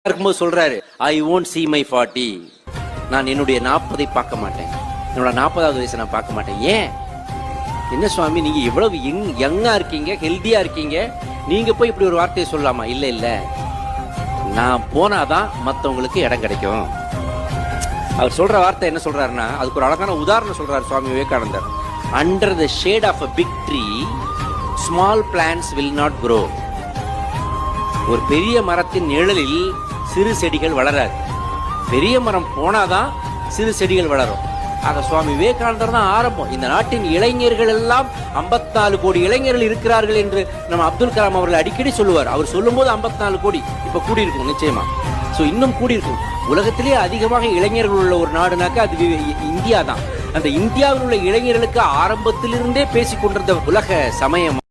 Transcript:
இருக்கும்போது சொல்றாரு, ஐ won't see my 40. நான் என்னுடைய 40 பார்க்க மாட்டேன், என்னோட 40வது வயசை நான் பார்க்க மாட்டேன். ஏன்? என்ன சுவாமி நீங்க எவ்வளவு யங்கா இருக்கீங்க, ஹெல்தியா இருக்கீங்க, நீங்க போய் இப்படி ஒரு வார்த்தையை சொல்லலாமா? இல்ல இல்ல, நான் போனாதான் மத்தவங்களுக்கு இடம் கிடைக்கும். அவர் சொல்ற வார்த்தை என்ன சொல்றாருன்னா, அதுக்கு ஒரு அழகான உதாரணம் சொல்றாரு Swami Vivekanandar. Under the shade of a big tree small plants will not grow. ஒரு பெரிய மரத்தின் நிழலில் சிறு செடிகள் வளராது. பெரிய மரம் போனாதான் சிறு செடிகள் வளரும். ஆக சுவாமி விவேகானந்தர் தான் ஆரம்பம். இந்த நாட்டின் இளைஞர்கள் எல்லாம் 54 கோடி இளைஞர்கள் இருக்கிறார்கள் என்று நம்ம அப்துல் கலாம் அவர்கள் அடிக்கடி சொல்லுவார். அவர் சொல்லும் போது 54 கோடி இப்ப கூடியிருக்கும் நிச்சயமா. சோ இன்னும் கூடியிருக்கும். உலகத்திலேயே அதிகமாக இளைஞர்கள் உள்ள ஒரு நாடுனாக்கா அது இந்தியா தான். அந்த இந்தியாவில் உள்ள இளைஞர்களுக்கு ஆரம்பத்திலிருந்தே பேசிக் கொண்டிருந்த உலக சமயம்